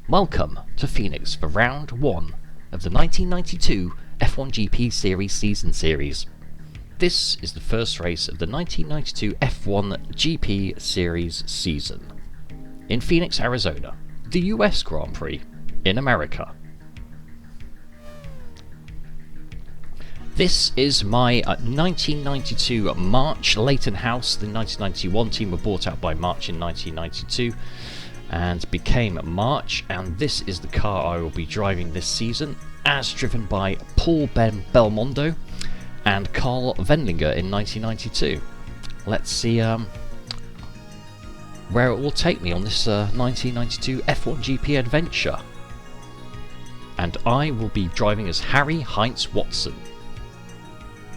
Welcome to Phoenix for round 1 of the 1992 F1GP Series Season Series. This is the first race of the 1992 F1GP Series season in Phoenix, Arizona, the US Grand Prix in America. This is my 1992 March Leighton House. The 1991 team were bought out by March in 1992 and became March, and this is the car I will be driving this season, as driven by Paul Belmondo and Carl Wendlinger in 1992. Let's see where it will take me on this 1992 F1GP adventure. And I will be driving as Harry Heinz Watson.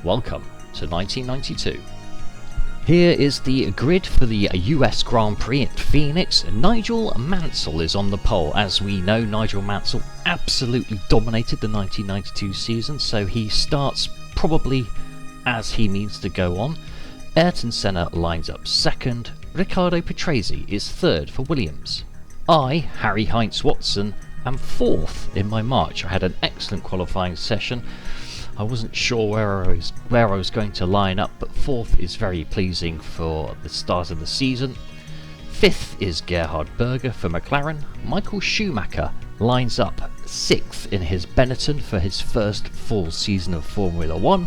Welcome to 1992. Here is the grid for the US Grand Prix at Phoenix. Nigel Mansell is on the pole. As we know, Nigel Mansell absolutely dominated the 1992 season, so he starts probably as he means to go on. Ayrton Senna lines up second. Riccardo Patrese is third for Williams. I, Harry Heinz Watson, am fourth in my March. I had an excellent qualifying session. I wasn't sure where I was going to line up, but fourth is very pleasing for the start of the season. Fifth is Gerhard Berger for McLaren. Michael Schumacher lines up sixth in his Benetton for his first full season of Formula 1.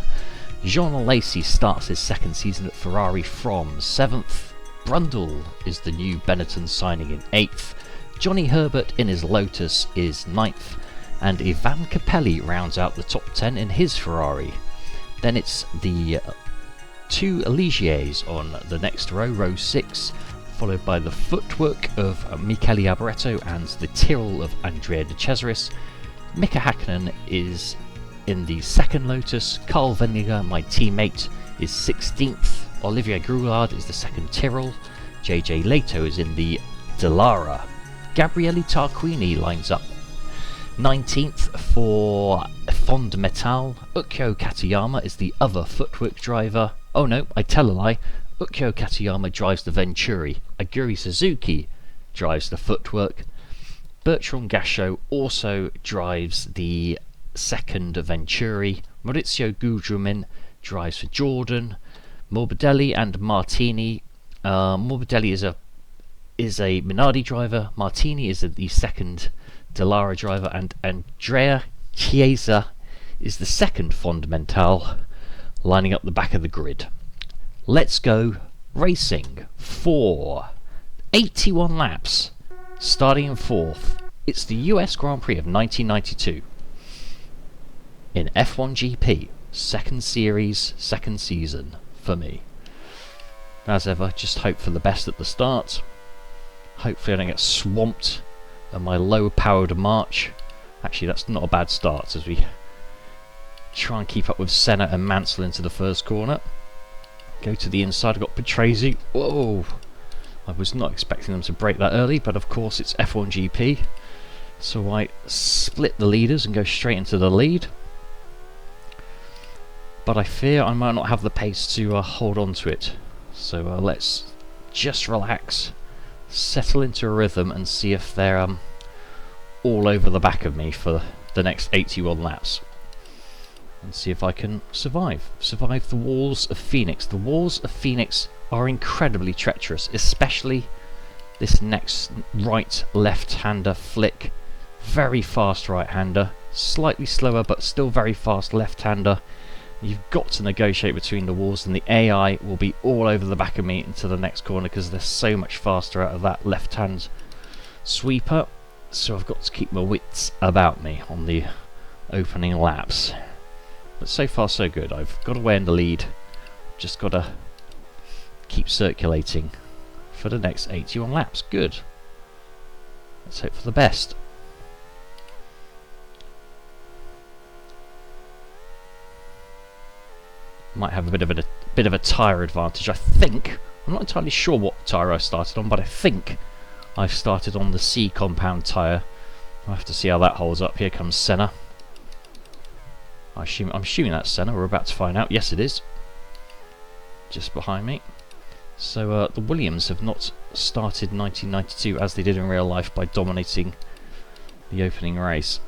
Jean Alesi starts his second season at Ferrari from 7th. Brundle is the new Benetton signing in 8th. Johnny Herbert in his Lotus is 9th. And Ivan Capelli rounds out the top 10 in his Ferrari. Then it's the two Ligiers on the next row, row 6, followed by the footwork of Michele Alboreto and the Tyrrell of Andrea De Cesaris. Mika Hakkinen is in the second Lotus. Carl Wendlinger, my teammate, is 16th. Olivier Groulard is the second Tyrrell. JJ Leto is in the Dallara. Gabriele Tarquini lines up 19th for Fond Metal. Ukyo Katayama is the other footwork driver. Oh no, I tell a lie. Ukyo Katayama drives the Venturi. Aguri Suzuki drives the footwork. Bertrand Gachot also drives the second Venturi. Maurizio Gugelmin drives for Jordan. Morbidelli and Martini. Morbidelli is a Minardi driver. Martini is the second Dallara driver, and Andrea Chiesa is the second Fondamental, lining up the back of the grid. Let's go racing for 81 laps, starting in 4th. It's the US Grand Prix of 1992 in F1GP, second series, second season for me. As ever, just hope for the best at the start. Hopefully I don't get swamped and my low-powered March. Actually, that's not a bad start as we try and keep up with Senna and Mansell into the first corner. Go to the inside, I've got Patrese. Whoa! I was not expecting them to break that early, but of course it's F1GP. So I split the leaders and go straight into the lead. But I fear I might not have the pace to hold on to it. So let's just relax, settle into a rhythm, and see if they're all over the back of me for the next 81 laps, and see if I can survive the walls of Phoenix. The walls of Phoenix are incredibly treacherous, especially this next right left-hander flick. Very fast right-hander, slightly slower but still very fast left-hander. You've got to negotiate between the walls, and the AI will be all over the back of me into the next corner because they're so much faster out of that left-hand sweeper. So I've got to keep my wits about me on the opening laps. But so far so good. I've got away in the lead. Just got to keep circulating for the next 81 laps. Good. Let's hope for the best. Might have a bit of a tyre advantage. I think, I'm not entirely sure what tyre I started on, but I think I started on the C compound tyre. I'll have to see how that holds up. Here comes Senna. I'm assuming that's Senna. We're about to find out. Yes, it is. Just behind me. So the Williams have not started 1992 as they did in real life by dominating the opening race,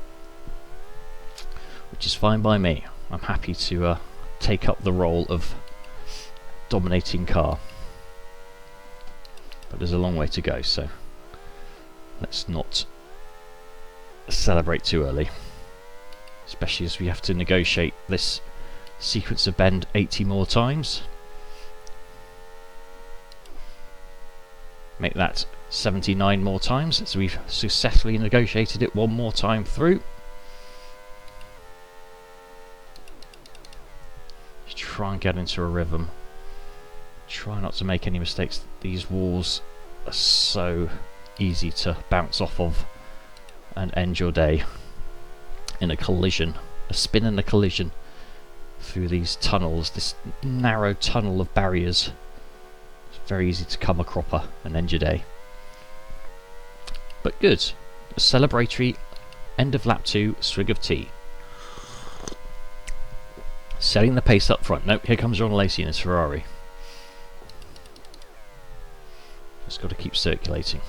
which is fine by me. I'm happy to take up the role of dominating car, but there's a long way to go, so let's not celebrate too early, especially as we have to negotiate this sequence of bend 80 more times. Make that 79 more times, so we've successfully negotiated it one more time through. Just try and get into a rhythm. Try not to make any mistakes. These walls are so easy to bounce off of and end your day in a collision, a spin and a collision through these tunnels, this narrow tunnel of barriers. It's very easy to come a cropper and end your day. But good, a celebratory end of lap 2 swig of tea. Setting the pace up front. Nope, here comes John Lacey in his Ferrari. Just got to keep circulating.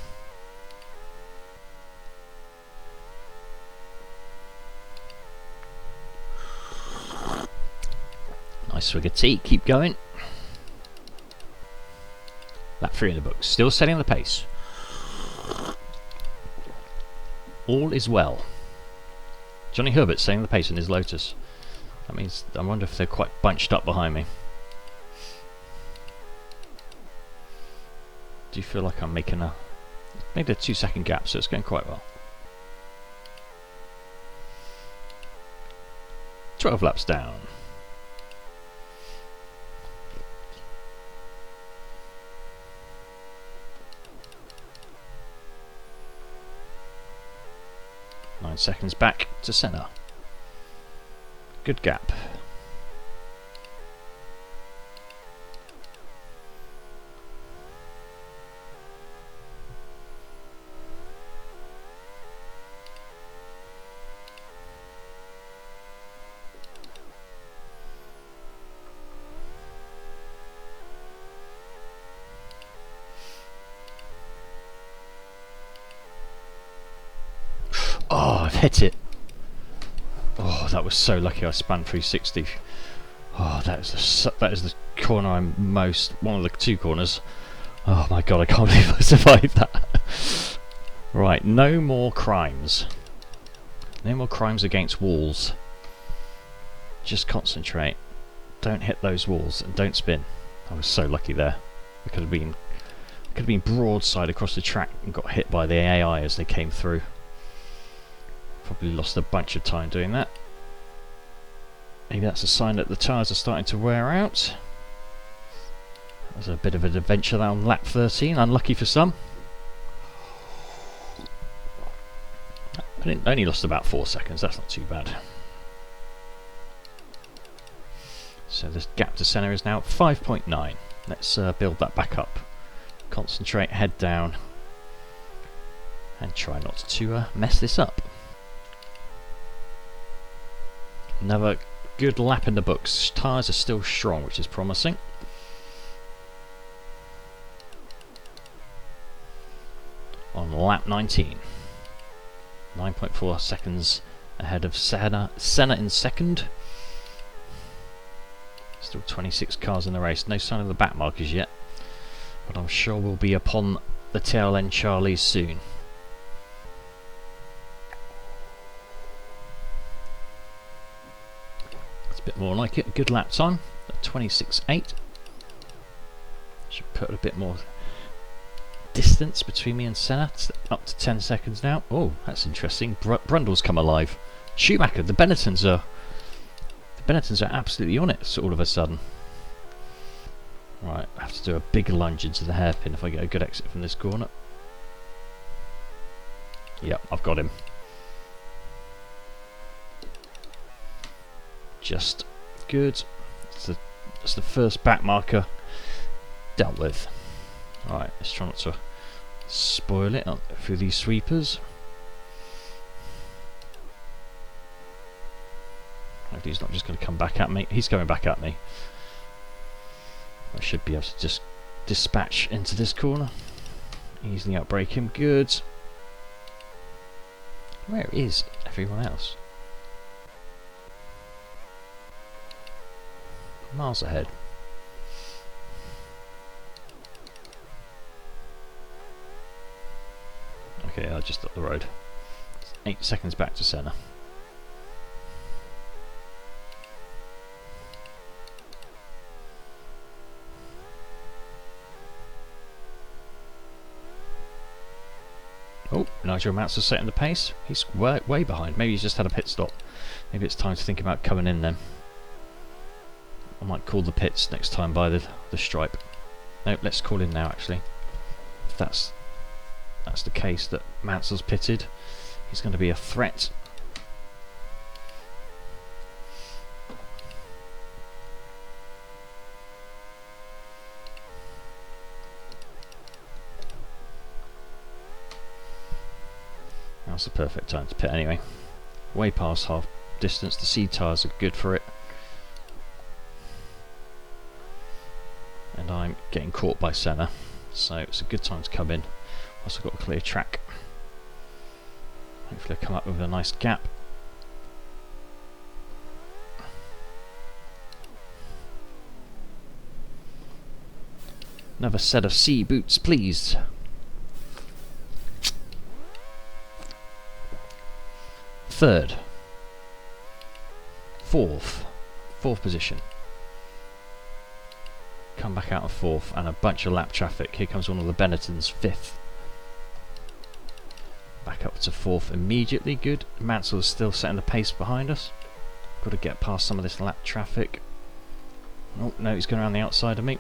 Nice swig of tea, keep going. Lap 3 in the books, still setting the pace. All is well. Johnny Herbert setting the pace in his Lotus. That means, I wonder if they're quite bunched up behind me. Do you feel like I'm making maybe a 2-second gap, so it's going quite well. 12 laps down. Seconds back to Senna. Good gap. Oh, I've hit it. Oh, that was so lucky I spun 360. Oh, that is the corner I'm most... one of the 2 corners. Oh my god, I can't believe I survived that. Right, no more crimes. No more crimes against walls. Just concentrate. Don't hit those walls and don't spin. I was so lucky there. I could have been broadside across the track and got hit by the AI as they came through. Probably lost a bunch of time doing that. Maybe that's a sign that the tyres are starting to wear out. That was a bit of an adventure on lap 13, unlucky for some. I only lost about 4 seconds, that's not too bad. So this gap to Senna is now 5.9. Let's build that back up. Concentrate, head down, and try not to mess this up. Another good lap in the books. Tyres are still strong, which is promising. On lap 19. 9.4 seconds ahead of Senna in second. Still 26 cars in the race. No sign of the back markers yet, but I'm sure we'll be upon the tail end Charlies soon. Bit more like it. Good lap time at 26.8. Should put a bit more distance between me and Senna. It's up to 10 seconds now. Oh, that's interesting. Brundle's come alive. Schumacher, the Benettons are absolutely on it. All of a sudden. Right, I have to do a big lunge into the hairpin if I get a good exit from this corner. Yep, I've got him. Just good. That's the first back marker dealt with. Alright, let's try not to spoil it through these sweepers. Hopefully he's not just going to come back at me. He's coming back at me. I should be able to just dispatch into this corner. Easily outbrake him. Good. Where is everyone else? Miles ahead. Okay, just up the road. 8 seconds back to Senna. Oh, Nigel Mansell's setting the pace. He's way behind. Maybe he's just had a pit stop. Maybe it's time to think about coming in then. I might call the pits next time by the stripe. No, let's call in now actually. If that's the case that Mansell's pitted, he's going to be a threat. That's the perfect time to pit anyway. Way past half distance, the seed tyres are good for it. And I'm getting caught by Senna, so it's a good time to come in. Also got a clear track. Hopefully I come up with a nice gap. Another set of C boots, please. Third. Fourth position. Come back out of fourth and a bunch of lap traffic. Here comes one of the Benettons, fifth. Back up to fourth immediately, good. Mansell is still setting the pace behind us. Got to get past some of this lap traffic. Oh no, he's going around the outside of me.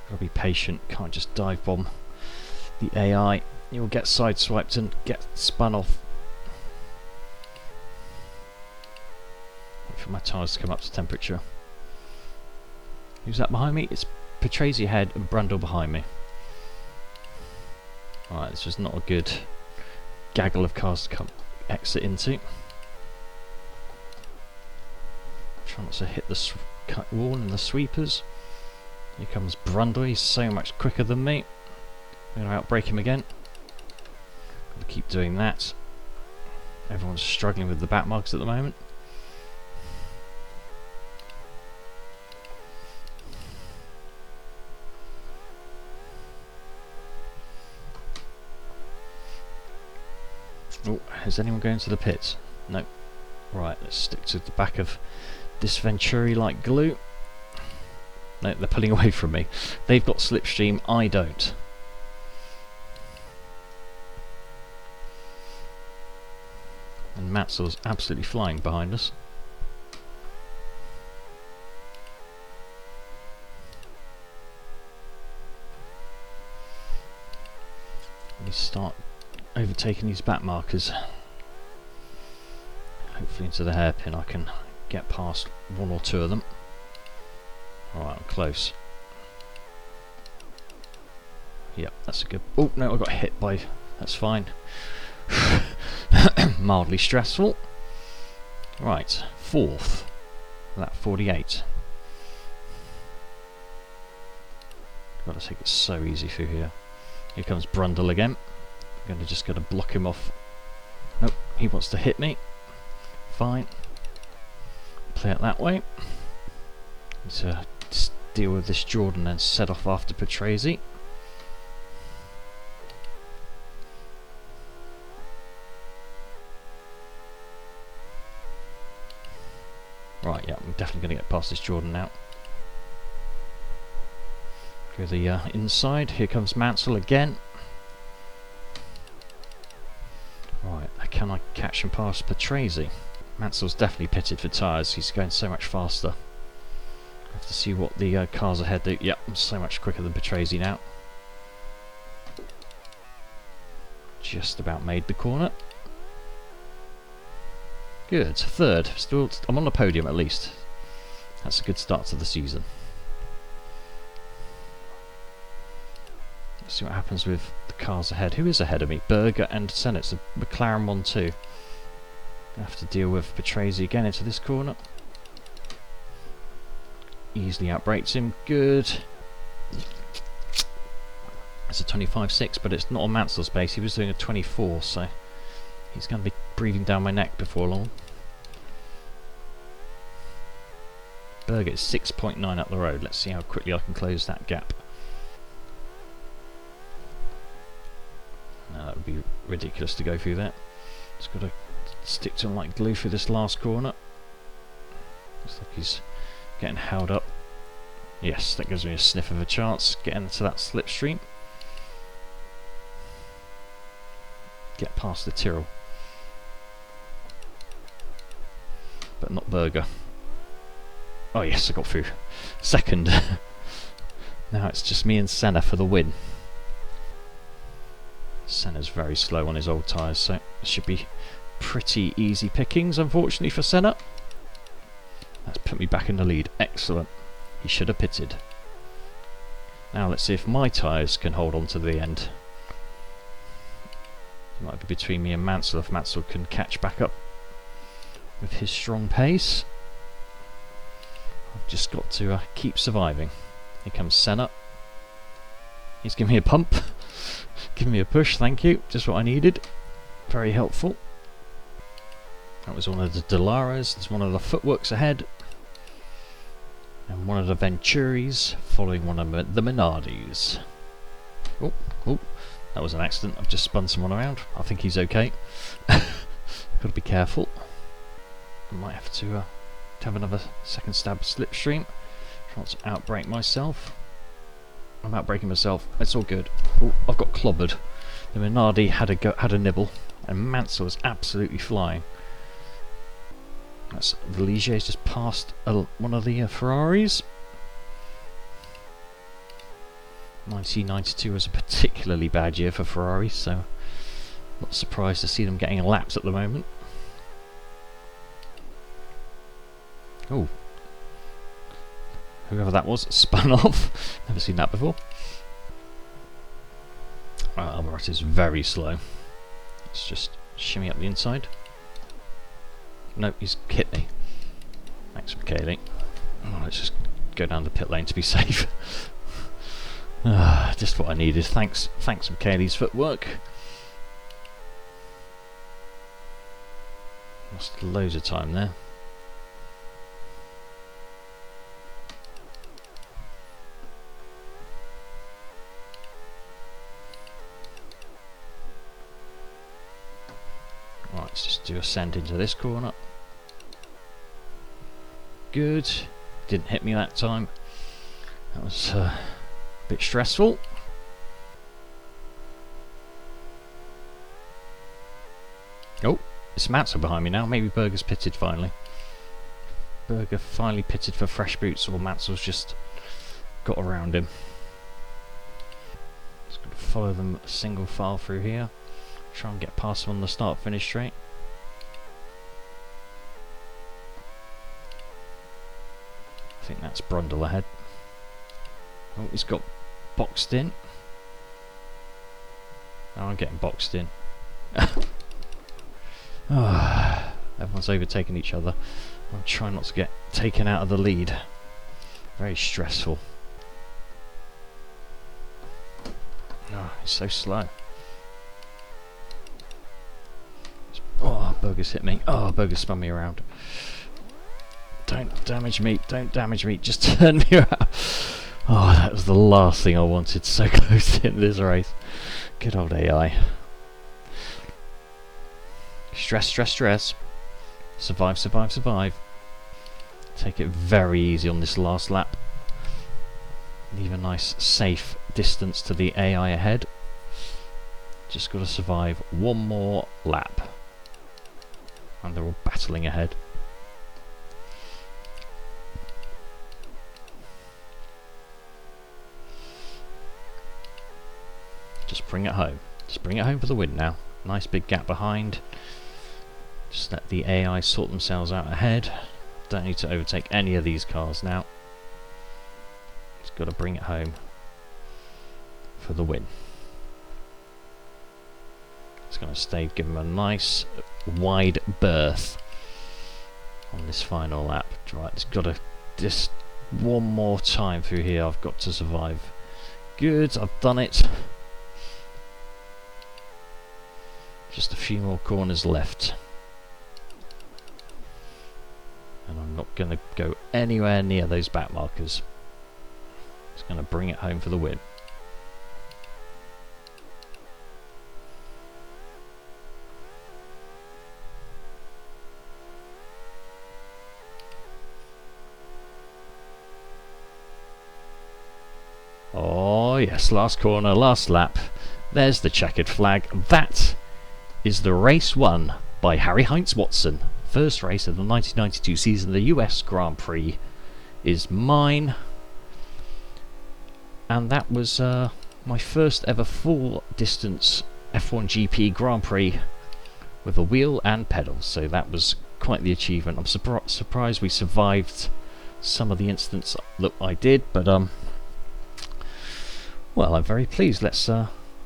Got to be patient, can't just dive bomb the AI. You'll get sideswiped and get spun off. Wait for my tyres to come up to temperature. Who's that behind me? It's Patrese ahead and Brundle behind me. Alright, this was not a good gaggle of cars to exit into. Try not to hit the wall and the sweepers. Here comes Brundle, he's so much quicker than me. I'm going to outbrake him again. Got to keep doing that. Everyone's struggling with the back marks at the moment. Oh, is anyone going to the pits? No. Right, let's stick to the back of this Venturi like glue. No, they're pulling away from me. They've got slipstream, I don't. And Mansell's absolutely flying behind us. We start overtaking these back markers. Hopefully into the hairpin I can get past one or two of them. Alright, I'm close. Yep, that's a good... Oh no, I got hit by... That's fine. Mildly stressful. Right, fourth. Lap 48. Gotta take it so easy through here. Here comes Brundle again. I'm just going to block him off. Nope, he wants to hit me. Fine. Play it that way. So deal with this Jordan and set off after Patrese. Right, yeah, I'm definitely going to get past this Jordan now. Go the inside. Here comes Mansell again. Right, can I catch him past Patrese? Mansell's definitely pitted for tyres. He's going so much faster. I have to see what the cars ahead do. Yep, I'm so much quicker than Patrese now. Just about made the corner. Good, third. Still, I'm on the podium at least. That's a good start to the season. Let's see what happens with the cars ahead. Who is ahead of me? Berger and Senna. It's a McLaren 1-2. I have to deal with Patrese again into this corner. Easily outbrakes him. Good. It's a 25.6, but it's not on Mansell's pace. He was doing a 24, so he's going to be breathing down my neck before long. Berger is 6.9 up the road. Let's see how quickly I can close that gap. No, that would be ridiculous to go through that. Just got to stick to him like glue through this last corner. Looks like he's getting held up. Yes, that gives me a sniff of a chance. Get into that slipstream. Get past the Tyrrell. But not Berger. Oh yes, I got through. Second. Now it's just me and Senna for the win. Senna's very slow on his old tyres, so it should be pretty easy pickings, unfortunately for Senna. That's put me back in the lead. Excellent. He should have pitted. Now let's see if my tyres can hold on to the end. It might be between me and Mansell if Mansell can catch back up with his strong pace. I've just got to keep surviving. Here comes Senna. He's giving me a pump. Giving me a push, thank you. Just what I needed. Very helpful. That was one of the Delaras. There's one of the Footworks ahead. And one of the Venturis following one of the Minardis. Oh, oh, that was an accident. I've just spun someone around. I think he's okay. Got to be careful. I might have to have another second stab slipstream. Try not to outbrake myself. I'm outbraking myself. It's all good. Oh, I've got clobbered. The Minardi had a nibble, and Mansell was absolutely flying. That's the Ligier's just passed one of the Ferraris. 1992 was a particularly bad year for Ferrari, so not surprised to see them getting laps at the moment. Oh, whoever that was spun off. Never seen that before. Almiroth is very slow. Let's just shimmy up the inside. Nope, he's hit me. Thanks, Michele. Oh, let's just go down the pit lane to be safe. Just what I needed. Thanks, Michele's footwork. Lost loads of time there. Right, let's just do a send into this corner. Good. Didn't hit me that time. That was a bit stressful. Oh, it's Mansell behind me now. Maybe Berger's pitted finally. Berger finally pitted for fresh boots, or Mansell's just got around him. Just going to follow them single file through here. Try and get past them on the start-finish straight. I think that's Brundle ahead. Oh, he's got boxed in. Oh, I'm getting boxed in. Everyone's overtaking each other. I'm trying not to get taken out of the lead. Very stressful. Oh, he's so slow. Oh, Berger's hit me. Oh, Berger spun me around. Don't damage me. Don't damage me. Just turn me around. Oh, that was the last thing I wanted. So close to this race. Good old AI. Stress, stress, stress. Survive, survive, survive. Take it very easy on this last lap. Leave a nice, safe distance to the AI ahead. Just got to survive one more lap. And they're all battling ahead. Just bring it home. Just bring it home for the win now. Nice big gap behind. Just let the AI sort themselves out ahead. Don't need to overtake any of these cars now. Just got to bring it home for the win. It's going to stay, give them a nice wide berth on this final lap. Right, it's got to just one more time through here. I've got to survive. Good, I've done it. Just a few more corners left. And I'm not going to go anywhere near those back markers. Just going to bring it home for the win. Oh yes, last corner, last lap. There's the checkered flag. That is the race won by Harry Heinz Watson. First race of the 1992 season, the US Grand Prix, is mine. And that was my first ever full distance F1GP Grand Prix with a wheel and pedals. So that was quite the achievement. I'm surprised we survived some of the incidents that I did, but well, I'm very pleased. Let's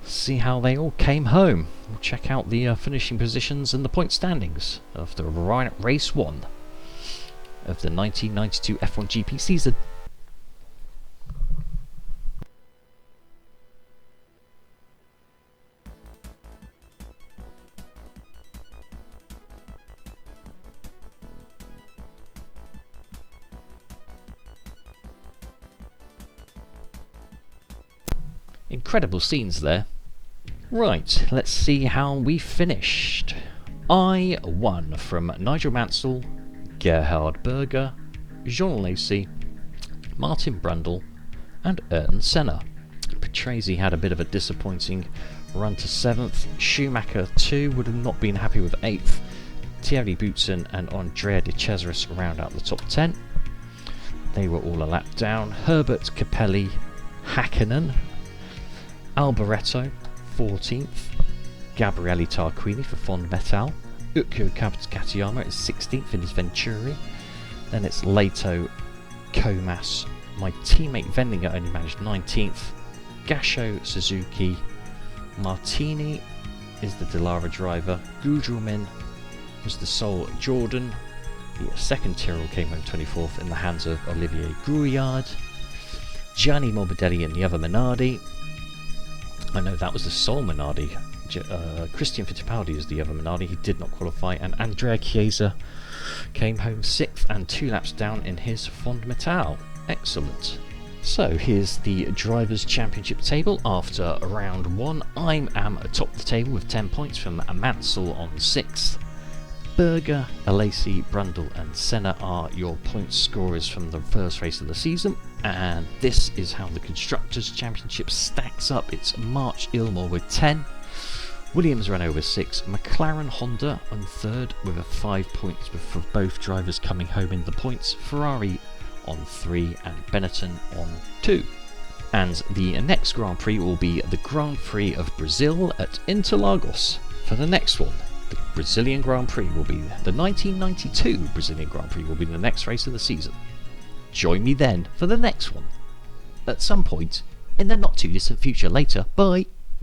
see how they all came home. We'll check out the finishing positions and the point standings after race 1 of the 1992 F1GP season. Incredible scenes there. Right, let's see how we finished. I won from Nigel Mansell, Gerhard Berger, Jean Lacey, Martin Brundle and Ayrton Senna. Patrese had a bit of a disappointing run to 7th. Schumacher too would have not been happy with 8th. Thierry Boutsen and Andrea De Cesaris round out the top 10. They were all a lap down. Herbert Capelli, Hakkinen, Alboreto 14th, Gabriele Tarquini for Fond Metal, Ukko Katayama is 16th in his Venturi, then it's Leto, Comas, my teammate Vendinger only managed 19th, Gasho Suzuki, Martini is the Delara driver, Gugelmin was the sole Jordan, the second Tyrrell came home 24th in the hands of Olivier Grouillard, Gianni Morbidelli in the other Minardi. I know that was the sole Minardi. Christian Fittipaldi is the other Minardi. He did not qualify. And Andrea Chiesa came home 6th and 2 laps down in his Fond Metal. Excellent. So here's the Drivers' Championship table after round 1. I am atop the table with 10 points from Mansell on 6th. Berger, Alesi, Brundle and Senna are your point scorers from the first race of the season, and this is how the Constructors' Championship stacks up. It's March Ilmore with 10, Williams Renault with 6, McLaren Honda on 3rd with 5 points for both drivers coming home in the points, Ferrari on 3 and Benetton on 2. And the next Grand Prix will be the Grand Prix of Brazil at Interlagos for the next one. The Brazilian Grand Prix will be the 1992 Brazilian Grand Prix will be the next race of the season. Join me then for the next one at some point in the not too distant future. Later, bye.